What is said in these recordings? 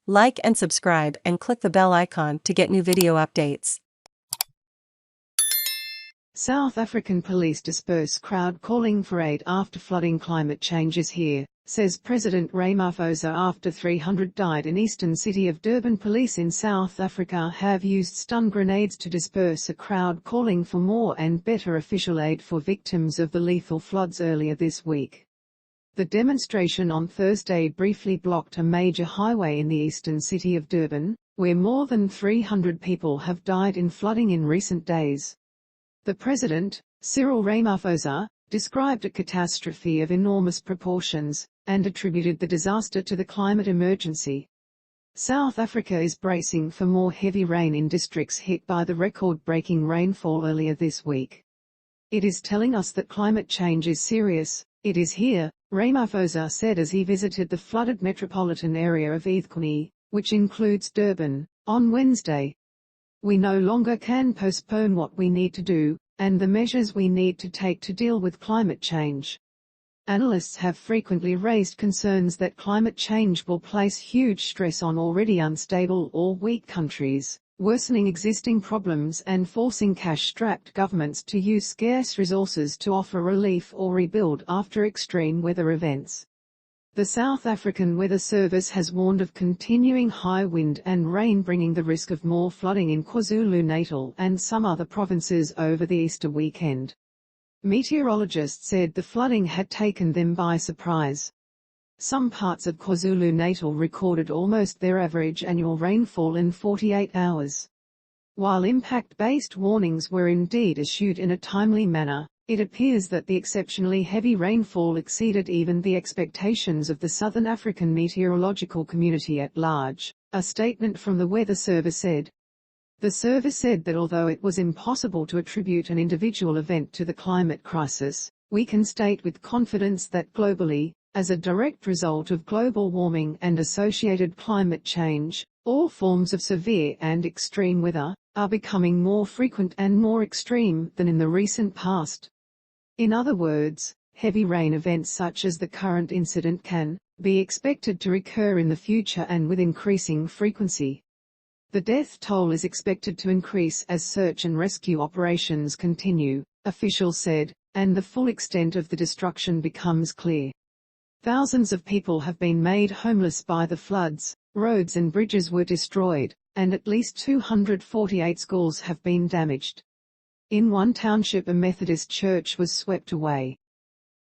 Like and subscribe and click the bell icon to get new video updates. South African police disperse crowd calling for aid after flooding. Climate change is here, says President Ramaphosa after 300 died in eastern city of Durban. Police in South Africa have used stun grenades to disperse a crowd calling for more and better official aid for victims of the lethal floods earlier this week. The demonstration on Thursday briefly blocked a major highway in the eastern city of Durban, where more than 300 people have died in flooding in recent days. The president, Cyril Ramaphosa, described a catastrophe of enormous proportions, and attributed the disaster to the climate emergency. South Africa is bracing for more heavy rain in districts hit by the record-breaking rainfall earlier this week. It is telling us that climate change is serious. It is here, Ramaphosa said as he visited the flooded metropolitan area of eThekwini, which includes Durban, on Wednesday. We no longer can postpone what we need to do, and the measures we need to take to deal with climate change. Analysts have frequently raised concerns that climate change will place huge stress on already unstable or weak countries, worsening existing problems and forcing cash-strapped governments to use scarce resources to offer relief or rebuild after extreme weather events. The South African Weather Service has warned of continuing high wind and rain, bringing the risk of more flooding in KwaZulu-Natal and some other provinces over the Easter weekend. Meteorologists said the flooding had taken them by surprise. Some parts of KwaZulu-Natal recorded almost their average annual rainfall in 48 hours. While impact-based warnings were indeed issued in a timely manner, it appears that the exceptionally heavy rainfall exceeded even the expectations of the Southern African meteorological community at large, a statement from the Weather Service said. The service said that although it was impossible to attribute an individual event to the climate crisis, we can state with confidence that globally, as a direct result of global warming and associated climate change, all forms of severe and extreme weather are becoming more frequent and more extreme than in the recent past. In other words, heavy rain events such as the current incident can be expected to recur in the future and with increasing frequency. The death toll is expected to increase as search and rescue operations continue, officials said, and the full extent of the destruction becomes clear. Thousands of people have been made homeless by the floods, roads and bridges were destroyed, and at least 248 schools have been damaged. In one township a Methodist church was swept away.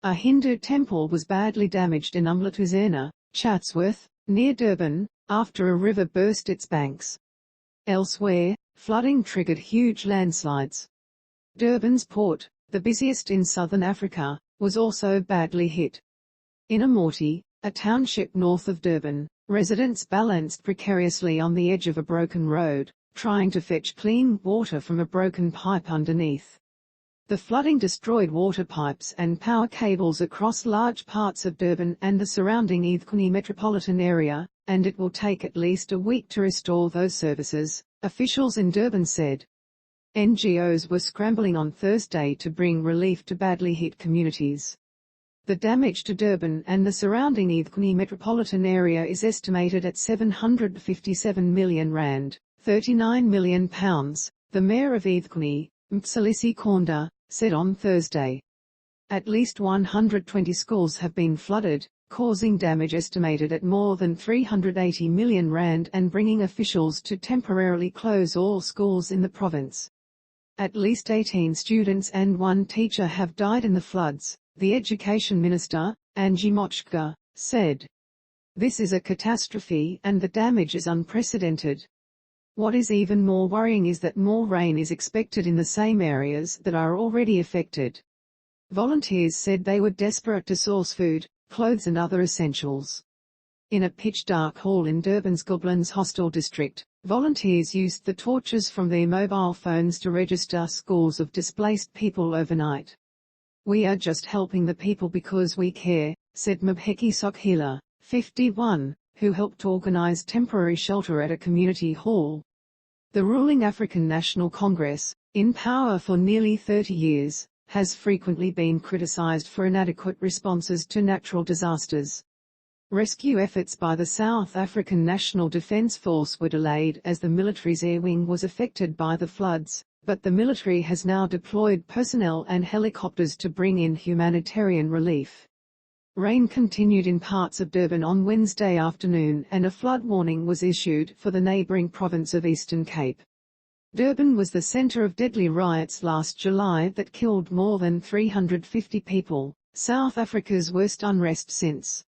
A Hindu temple was badly damaged in Umlatusena, Chatsworth, near Durban, after a river burst its banks. Elsewhere, flooding triggered huge landslides. Durban's port, the busiest in southern Africa, was also badly hit. In Amorti, a township north of Durban, residents balanced precariously on the edge of a broken road, trying to fetch clean water from a broken pipe underneath. The flooding destroyed water pipes and power cables across large parts of Durban and the surrounding eThekwini metropolitan area, and it will take at least a week to restore those services, officials in Durban said. NGOs were scrambling on Thursday to bring relief to badly hit communities. The damage to Durban and the surrounding eThekwini metropolitan area is estimated at R757 million, £39 million, the mayor of eThekwini, Mtsalisi Konda, said on Thursday. At least 120 schools have been flooded, causing damage estimated at more than R380 million and bringing officials to temporarily close all schools in the province. At least 18 students and one teacher have died in the floods, the education minister, Angie Motshekga, said. This is a catastrophe and the damage is unprecedented. What is even more worrying is that more rain is expected in the same areas that are already affected. Volunteers said they were desperate to source food, clothes and other essentials. In a pitch-dark hall in Durban's Goblins Hostel district, volunteers used the torches from their mobile phones to register scores of displaced people overnight. We are just helping the people because we care, said Mabheki Sokhila, 51, who helped organize temporary shelter at a community hall. The ruling African National Congress, in power for nearly 30 years, has frequently been criticized for inadequate responses to natural disasters. Rescue efforts by the South African National Defence Force were delayed as the military's air wing was affected by the floods, but the military has now deployed personnel and helicopters to bring in humanitarian relief. Rain continued in parts of Durban on Wednesday afternoon and a flood warning was issued for the neighbouring province of Eastern Cape. Durban was the centre of deadly riots last July that killed more than 350 people, South Africa's worst unrest since